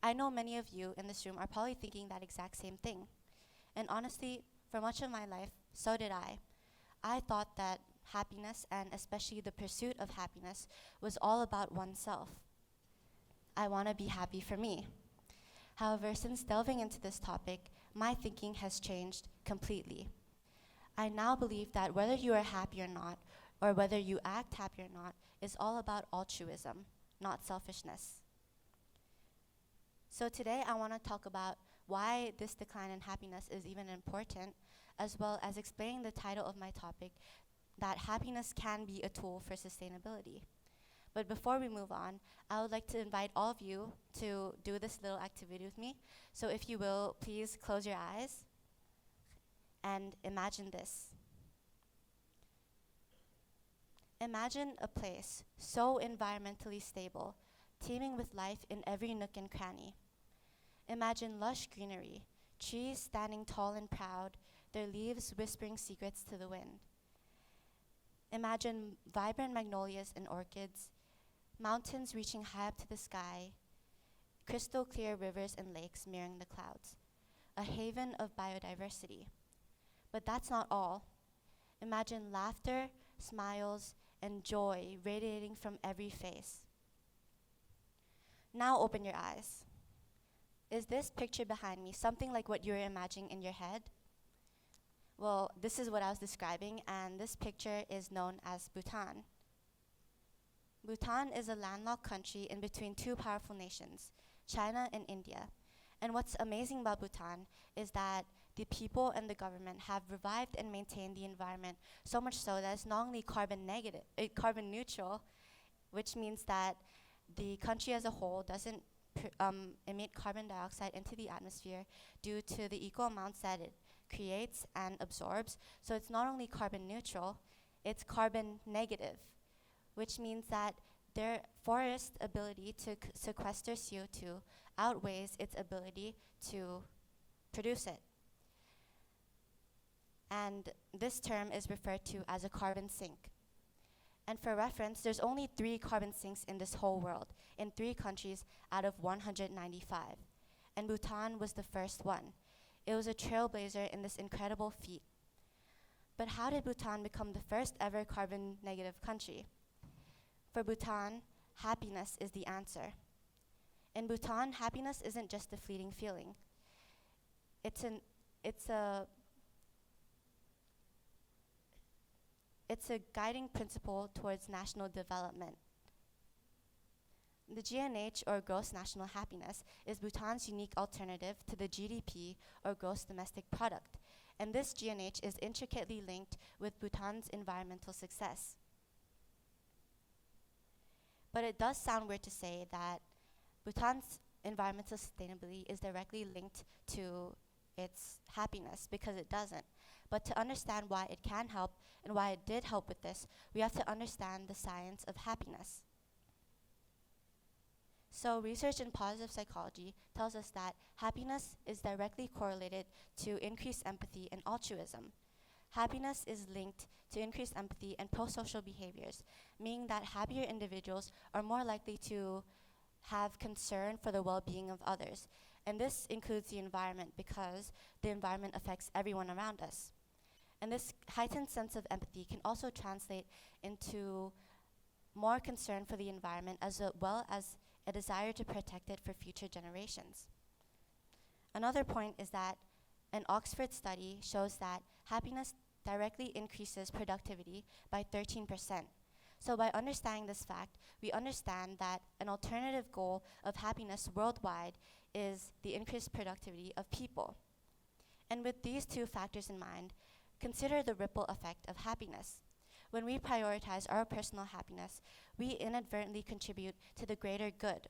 I know many of you in this room are probably thinking that exact same thing. And honestly, for much of my life, so did I. I thought that happiness, and especially the pursuit of happiness, was all about oneself. I want to be happy for me. However, since delving into this topic, my thinking has changed completely. I now believe that whether you are happy or not, or whether you act happy or not, is all about altruism, not selfishness. So today I want to talk about why this decline in happiness is even important, as well as explaining the title of my topic, that happiness can be a tool for sustainability. But before we move on, I would like to invite all of you to do this little activity with me. So if you will, please close your eyes and imagine this. Imagine a place so environmentally stable, teeming with life in every nook and cranny. Imagine lush greenery, trees standing tall and proud, their leaves whispering secrets to the wind. Imagine vibrant magnolias and orchids, mountains reaching high up to the sky, crystal clear rivers and lakes mirroring the clouds, a haven of biodiversity. But that's not all. Imagine laughter, smiles, and joy radiating from every face. Now open your eyes. Is this picture behind me something like what you're imagining in your head? Well, this is what I was describing, and this picture is known as Bhutan. Bhutan is a landlocked country in between two powerful nations, China and India. And what's amazing about Bhutan is that the people and the government have revived and maintained the environment so much so that it's not only carbon neutral, which means that the country as a whole doesn't emit carbon dioxide into the atmosphere due to the equal amounts that it creates and absorbs. So it's not only carbon neutral, it's carbon negative, which means that their forest's ability to sequester CO2 outweighs its ability to produce it. And this term is referred to as a carbon sink. And for reference, there's only 3 carbon sinks in this whole world, in 3 countries out of 195. And Bhutan was the first one. It was a trailblazer in this incredible feat. But how did Bhutan become the first ever carbon negative country? For Bhutan, happiness is the answer. In Bhutan, happiness isn't just a fleeting feeling. It's a guiding principle towards national development. The GNH, or gross national happiness, is Bhutan's unique alternative to the GDP, or gross domestic product. And this GNH is intricately linked with Bhutan's environmental success. But it does sound weird to say that Bhutan's environmental sustainability is directly linked to its happiness, because it doesn't. But to understand why it can help and why it did help with this, we have to understand the science of happiness. So research in positive psychology tells us that happiness is directly correlated to increased empathy and altruism. Happiness is linked to increased empathy and pro-social behaviors, meaning that happier individuals are more likely to have concern for the well-being of others. And this includes the environment, because the environment affects everyone around us. And this heightened sense of empathy can also translate into more concern for the environment, as well as a desire to protect it for future generations. Another point is that an Oxford study shows that happiness directly increases productivity by 13%. So by understanding this fact, we understand that an alternative goal of happiness worldwide is the increased productivity of people. And with these 2 factors in mind, consider the ripple effect of happiness. When we prioritize our personal happiness, we inadvertently contribute to the greater good.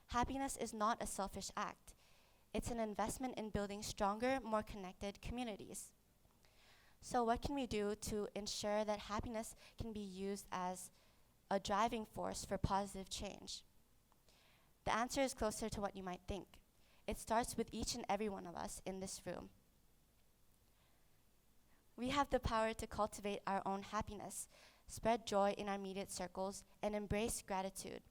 Happiness is not a selfish act. It's an investment in building stronger, more connected communities. So what can we do to ensure that happiness can be used as a driving force for positive change? The answer is closer to what you might think. It starts with each and every one of us in this room. We have the power to cultivate our own happiness, spread joy in our immediate circles, and embrace gratitude.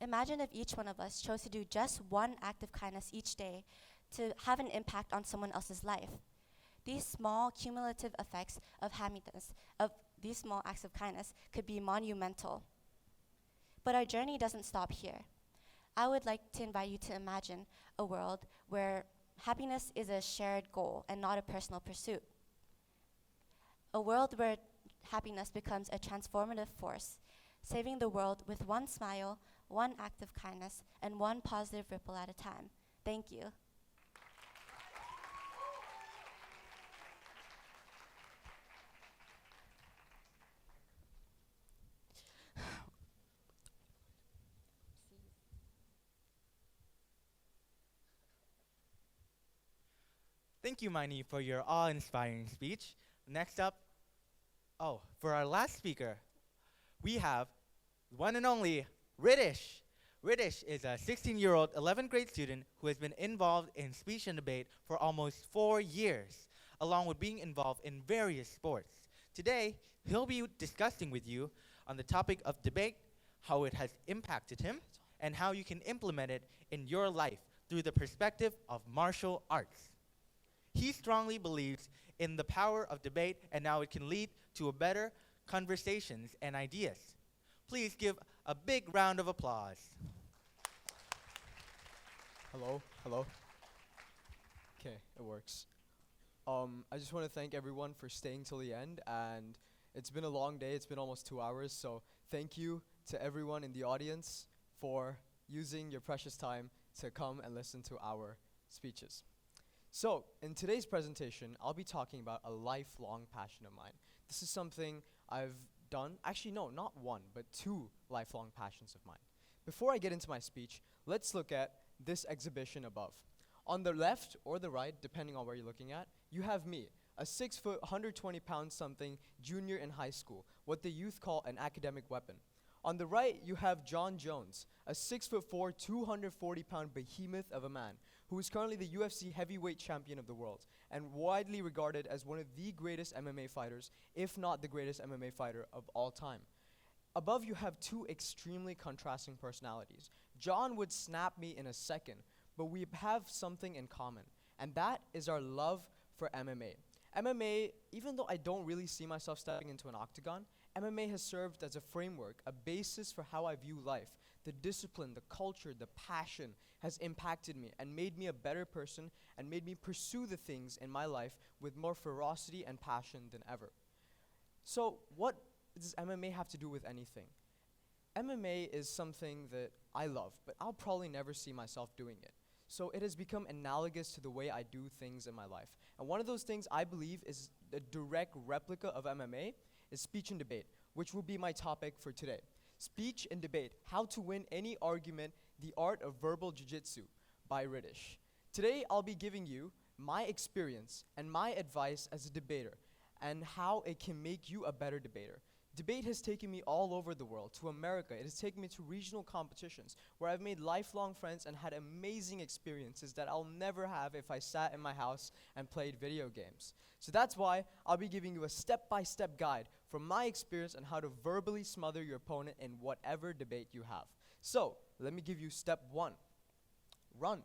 Imagine if each one of us chose to do just one act of kindness each day to have an impact on someone else's life. These small cumulative effects of happiness, of these small acts of kindness, could be monumental. But our journey doesn't stop here. I would like to invite you to imagine a world where happiness is a shared goal and not a personal pursuit. A world where happiness becomes a transformative force, saving the world with one smile, one act of kindness, and one positive ripple at a time. Thank you. Thank you, Maini, for your awe-inspiring speech. Next up, for our last speaker, we have one and only Riddhish. Riddhish is a 16-year-old 11th grade student who has been involved in speech and debate for almost 4 years, along with being involved in various sports. Today, he'll be discussing with you on the topic of debate, how it has impacted him, and how you can implement it in your life through the perspective of martial arts. He strongly believes in the power of debate and how it can lead to a better conversations and ideas. Please give a big round of applause. Hello, hello. Okay, it works. I just want to thank everyone for staying till the end, and it's been a long day. It's been almost 2 hours, so thank you to everyone in the audience for using your precious time to come and listen to our speeches. So, in today's presentation, I'll be talking about a lifelong passion of mine. This is something I've done, actually no, not one, but 2 lifelong passions of mine. Before I get into my speech, let's look at this exhibition above. On the left or the right, depending on where you're looking at, you have me, a 6 foot, 120 pound something junior in high school, what the youth call an academic weapon. On the right, you have John Jones, a 6 foot 4, 240 pound behemoth of a man, who is currently the UFC heavyweight champion of the world, and widely regarded as one of the greatest MMA fighters, if not the greatest MMA fighter of all time. Above, you have 2 extremely contrasting personalities. John would snap me in a second, but we have something in common, and that is our love for MMA. MMA, even though I don't really see myself stepping into an octagon, MMA has served as a framework, a basis for how I view life. The discipline, the culture, the passion has impacted me and made me a better person and made me pursue the things in my life with more ferocity and passion than ever. So what does MMA have to do with anything? MMA is something that I love, but I'll probably never see myself doing it. So it has become analogous to the way I do things in my life. And one of those things I believe is a direct replica of MMA is speech and debate, which will be my topic for today. Speech and debate, how to win any argument, the art of verbal jiu-jitsu by Riddish. Today I'll be giving you my experience and my advice as a debater and how it can make you a better debater. Debate has taken me all over the world, to America. It has taken me to regional competitions where I've made lifelong friends and had amazing experiences that I'll never have if I sat in my house and played video games. So that's why I'll be giving you a step-by-step guide from my experience on how to verbally smother your opponent in whatever debate you have. So, let me give you step 1. Run.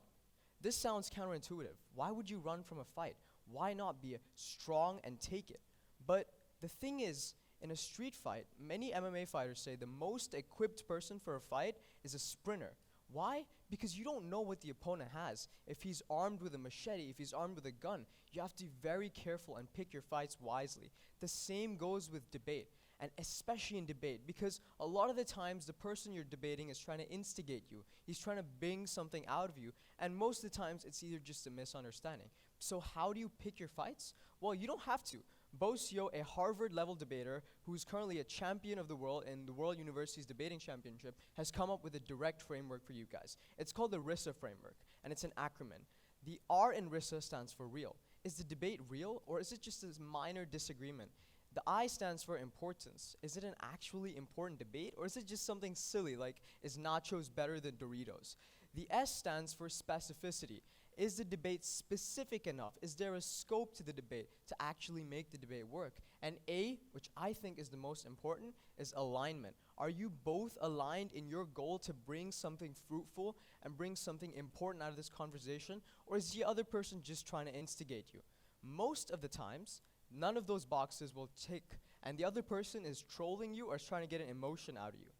This sounds counterintuitive. Why would you run from a fight? Why not be strong and take it? But the thing is, in a street fight, many MMA fighters say the most equipped person for a fight is a sprinter. Why? Because you don't know what the opponent has. If he's armed with a machete, if he's armed with a gun, you have to be very careful and pick your fights wisely. The same goes with debate, and especially in debate, because a lot of the times the person you're debating is trying to instigate you. He's trying to bring something out of you, and most of the times it's either just a misunderstanding. So how do you pick your fights? Well, you don't have to. Bo Seo, a Harvard-level debater who's currently a champion of the world in the World University's Debating Championship, has come up with a direct framework for you guys. It's called the RISA framework, and it's an acronym. The R in RISA stands for real. Is the debate real, or is it just a minor disagreement? The I stands for importance. Is it an actually important debate, or is it just something silly like, is nachos better than Doritos? The S stands for specificity. Is the debate specific enough? Is there a scope to the debate to actually make the debate work? And A, which I think is the most important, is alignment. Are you both aligned in your goal to bring something fruitful and bring something important out of this conversation? Or is the other person just trying to instigate you? Most of the times, none of those boxes will tick, and the other person is trolling you or is trying to get an emotion out of you.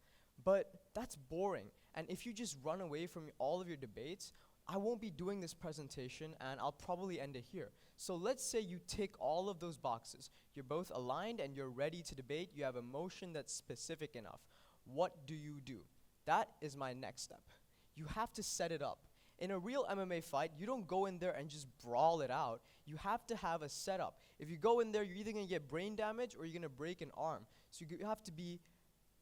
But that's boring. And if you just run away from all of your debates, I won't be doing this presentation, and I'll probably end it here. So let's say you tick all of those boxes. You're both aligned and you're ready to debate. You have a motion that's specific enough. What do you do? That is my next step. You have to set it up. In a real MMA fight, you don't go in there and just brawl it out. You have to have a setup. If you go in there, you're either going to get brain damage or you're going to break an arm. So you have to be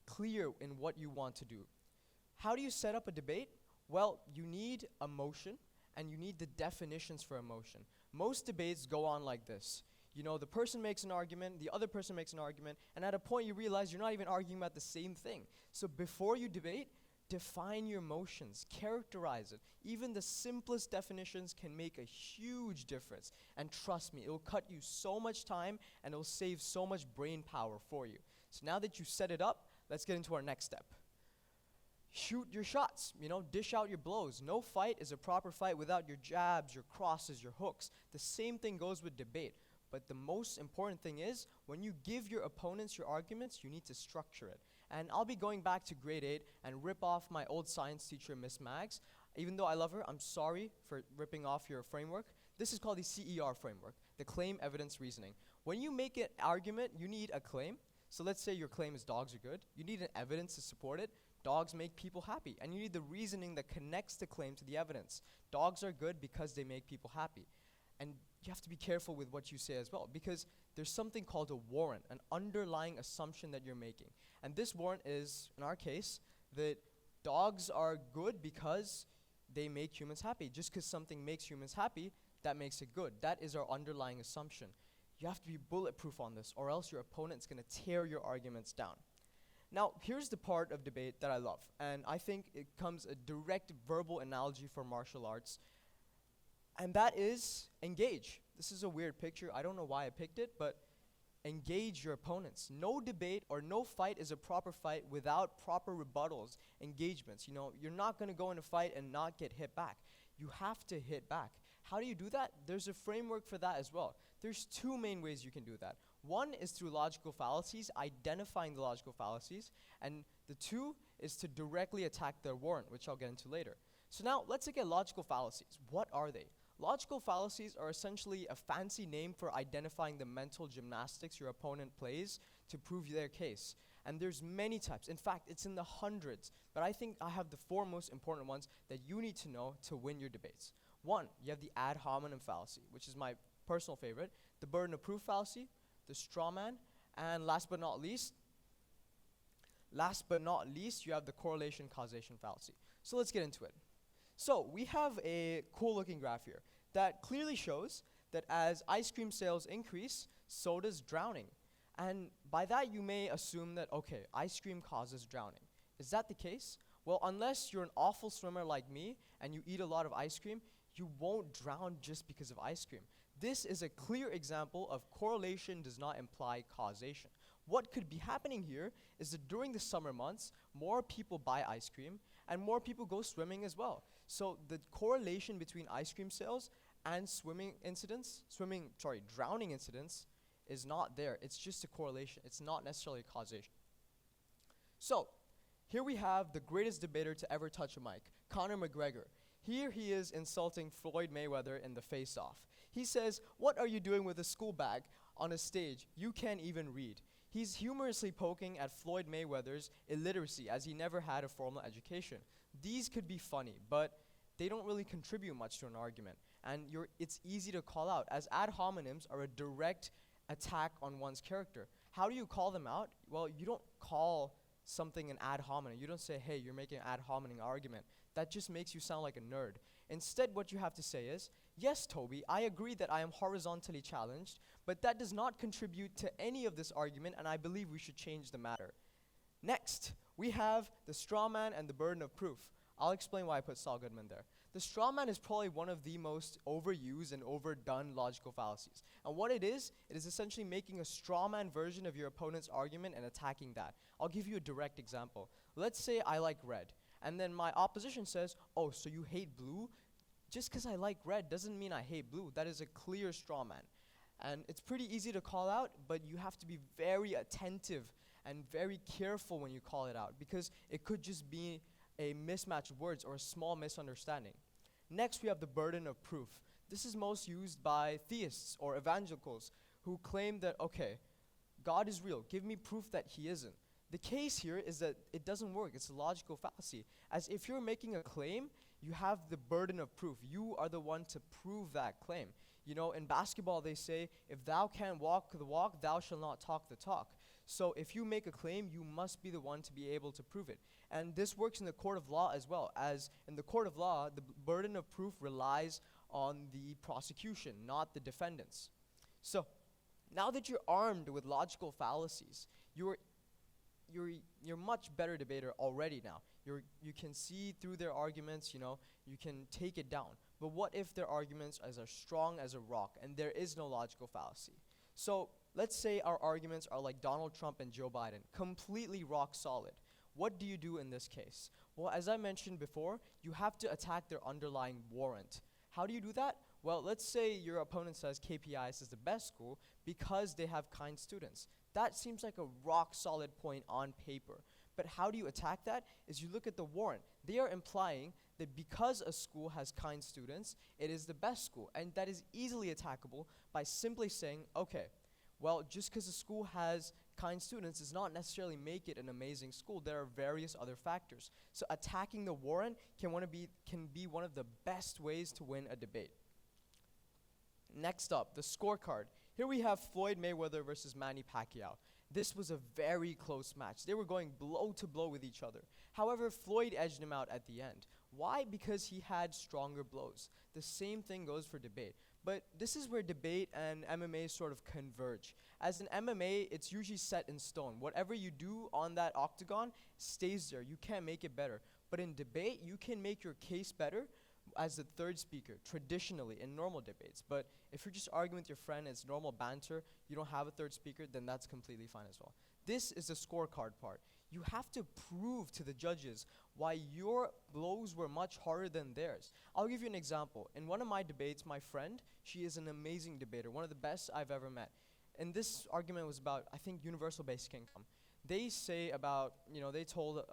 clear in what you want to do. How do you set up a debate? Well, you need a motion, and you need the definitions for a motion. Most debates go on like this. You know, the person makes an argument, the other person makes an argument, and at a point you realize you're not even arguing about the same thing. So before you debate, define your motions, characterize it. Even the simplest definitions can make a huge difference. And trust me, it will cut you so much time, and it will save so much brain power for you. So now that you set it up, let's get into our next step. shoot your shots, dish out your blows. No fight is a proper fight without your jabs, your crosses, your hooks. The same thing goes with debate. But the most important thing is, when you give your opponents your arguments, you need to structure it. And I'll be going back to grade 8 and rip off my old science teacher, Miss Mags. Even though I love her, I'm sorry for ripping off your framework. This is called the CER framework, the claim, evidence, reasoning. When you make an argument, you need a claim. So let's say your claim is dogs are good. You need an evidence to support it. Dogs make people happy. And you need the reasoning that connects the claim to the evidence. Dogs are good because they make people happy. And you have to be careful with what you say as well, because there's something called a warrant, an underlying assumption that you're making. And this warrant is, in our case, that dogs are good because they make humans happy. Just because something makes humans happy, that makes it good. That is our underlying assumption. You have to be bulletproof on this, or else your opponent's going to tear your arguments down. Now, here's the part of debate that I love, and I think it comes a direct verbal analogy for martial arts, and that is engage. This is a weird picture. I don't know why I picked it, but engage your opponents. No debate or no fight is a proper fight without proper rebuttals, engagements. You're not going to go in a fight and not get hit back. You have to hit back. How do you do that? There's a framework for that as well. There's two main ways you can do that. One is through logical fallacies, identifying the logical fallacies, and the two is to directly attack their warrant, which I'll get into later. So now, let's look at logical fallacies. What are they? Logical fallacies are essentially a fancy name for identifying the mental gymnastics your opponent plays to prove their case. And there's many types. In fact, it's in the hundreds. But I think I have the 4 most important ones that you need to know to win your debates. 1, you have the ad hominem fallacy, which is my personal favorite, the burden of proof fallacy, the straw man, and last but not least, you have the correlation causation fallacy. So let's get into it. So we have a cool looking graph here that clearly shows that as ice cream sales increase, so does drowning. And by that you may assume that, okay, ice cream causes drowning. Is that the case? Well, unless you're an awful swimmer like me and you eat a lot of ice cream, you won't drown just because of ice cream. This is a clear example of correlation does not imply causation. What could be happening here is that during the summer months, more people buy ice cream and more people go swimming as well. So the correlation between ice cream sales and drowning incidents is not there. It's just a correlation. It's not necessarily a causation. So here we have the greatest debater to ever touch a mic, Conor McGregor. Here he is insulting Floyd Mayweather in the face-off. He says, "What are you doing with a school bag on a stage? You can't even read." He's humorously poking at Floyd Mayweather's illiteracy, as he never had a formal education. These could be funny, but they don't really contribute much to an argument. And it's easy to call out, as ad hominems are a direct attack on one's character. How do you call them out? Well, you don't call something an ad hominem. You don't say, "Hey, you're making an ad hominem argument." That just makes you sound like a nerd. Instead, what you have to say is, "Yes, Toby, I agree that I am horizontally challenged, but that does not contribute to any of this argument, and I believe we should change the matter." Next, we have the straw man and the burden of proof. I'll explain why I put Saul Goodman there. The straw man is probably one of the most overused and overdone logical fallacies. And what it is essentially making a straw man version of your opponent's argument and attacking that. I'll give you a direct example. Let's say I like red, and then my opposition says, "Oh, so you hate blue?" Just because I like red doesn't mean I hate blue. That is a clear straw man. And it's pretty easy to call out, but you have to be very attentive and very careful when you call it out, because it could just be a mismatch of words or a small misunderstanding. Next, we have the burden of proof. This is most used by theists or evangelicals who claim that, okay, God is real. Give me proof that he isn't. The case here is that it doesn't work. It's a logical fallacy. As if you're making a claim, you have the burden of proof. You are the one to prove that claim. In basketball, they say, "If thou can't walk the walk, thou shalt not talk the talk." So if you make a claim, you must be the one to be able to prove it. And this works in the court of law as well, as in the court of law, the burden of proof relies on the prosecution, not the defendants. So now that you're armed with logical fallacies, you're much better debater already now. You can see through their arguments, you can take it down. But what if their arguments are as strong as a rock and there is no logical fallacy? So let's say our arguments are like Donald Trump and Joe Biden, completely rock solid. What do you do in this case? Well, as I mentioned before, you have to attack their underlying warrant. How do you do that? Well, let's say your opponent says KPIS is the best school because they have kind students. That seems like a rock solid point on paper. But how do you attack that? Is you look at the warrant. They are implying that because a school has kind students, it is the best school. And that is easily attackable by simply saying, okay, well, just because a school has kind students does not necessarily make it an amazing school. There are various other factors. So attacking the warrant can be one of the best ways to win a debate. Next up, the scorecard. Here we have Floyd Mayweather versus Manny Pacquiao. This was a very close match. They were going blow to blow with each other. However, Floyd edged him out at the end. Why? Because he had stronger blows. The same thing goes for debate. But this is where debate and MMA sort of converge. As in MMA, it's usually set in stone. Whatever you do on that octagon stays there. You can't make it better. But in debate, you can make your case better as the third speaker, traditionally, in normal debates. But if you're just arguing with your friend, it's normal banter, you don't have a third speaker, then that's completely fine as well. This is the scorecard part. You have to prove to the judges why your blows were much harder than theirs. I'll give you an example. In one of my debates, my friend, she is an amazing debater, one of the best I've ever met. And this argument was about, I think, universal basic income. They say about, they told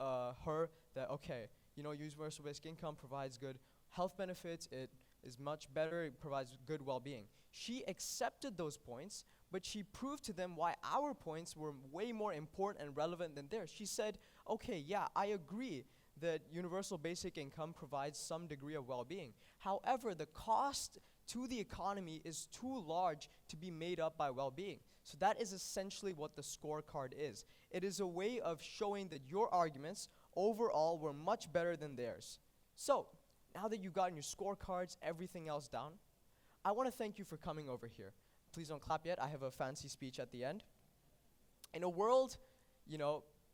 her that, okay, universal basic income provides good health benefits, it is much better, it provides good well-being. She accepted those points, but she proved to them why our points were way more important and relevant than theirs. She said, okay, yeah, I agree that universal basic income provides some degree of well-being. However, the cost to the economy is too large to be made up by well-being. So that is essentially what the scorecard is. It is a way of showing that your arguments overall were much better than theirs. So, now that you've gotten your scorecards, everything else down, I want to thank you for coming over here. Please don't clap yet. I have a fancy speech at the end. In a world,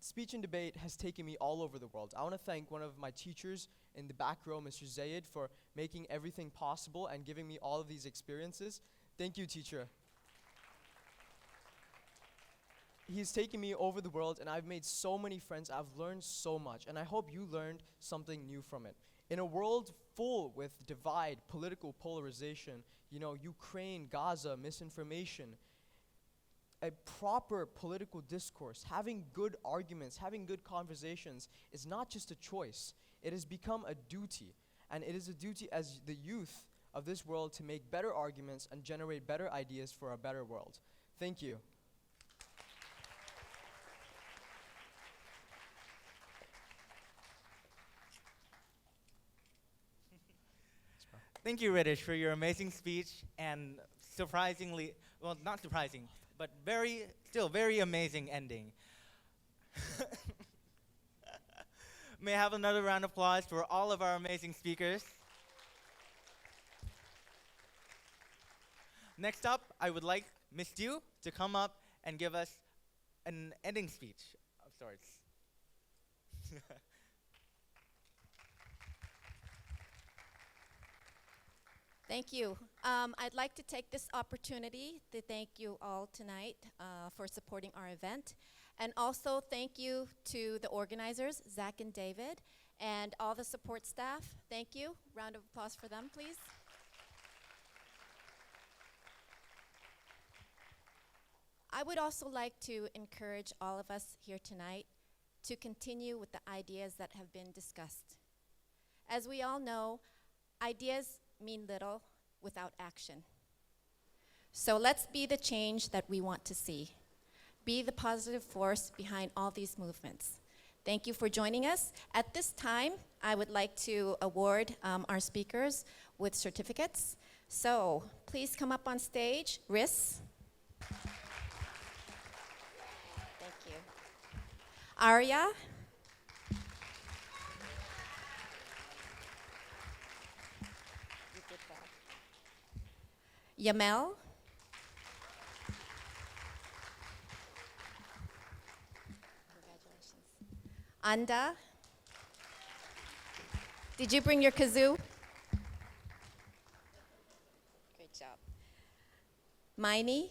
speech and debate has taken me all over the world. I want to thank one of my teachers in the back row, Mr. Zayed, for making everything possible and giving me all of these experiences. Thank you, teacher. He's taken me over the world, and I've made so many friends. I've learned so much, and I hope you learned something new from it. In a world full with divide, political polarization, Ukraine, Gaza, misinformation, a proper political discourse, having good arguments, having good conversations is not just a choice. It has become a duty, and it is a duty as the youth of this world to make better arguments and generate better ideas for a better world. Thank you. Thank you, Ritesh, for your amazing speech and surprisingly, well, not surprising, but still very amazing ending. May I have another round of applause for all of our amazing speakers. Next up, I would like Ms. Dew to come up and give us an ending speech of sorts. Thank you. I'd like to take this opportunity to thank you all tonight for supporting our event. And also thank you to the organizers, Zach and David, and all the support staff. Thank you. Round of applause for them, please. I would also like to encourage all of us here tonight to continue with the ideas that have been discussed. As we all know, ideas mean little without action. So let's be the change that we want to see. Be the positive force behind all these movements. Thank you for joining us. At this time, I would like to award our speakers with certificates. So please come up on stage. Riz. Thank you. Arya. Yamel. Congratulations. Anda. Did you bring your kazoo? Great job. Miney.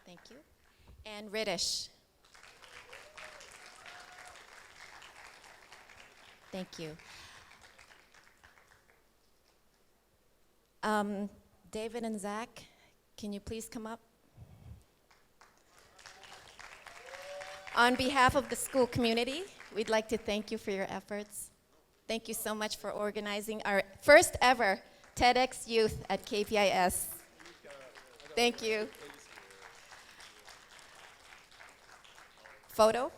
Thank you. And Ritesh. Thank you. David and Zach, can you please come up? On behalf of the school community, we'd like to thank you for your efforts. Thank you so much for organizing our first ever TEDxYouth at KPIS. Thank you. Photo?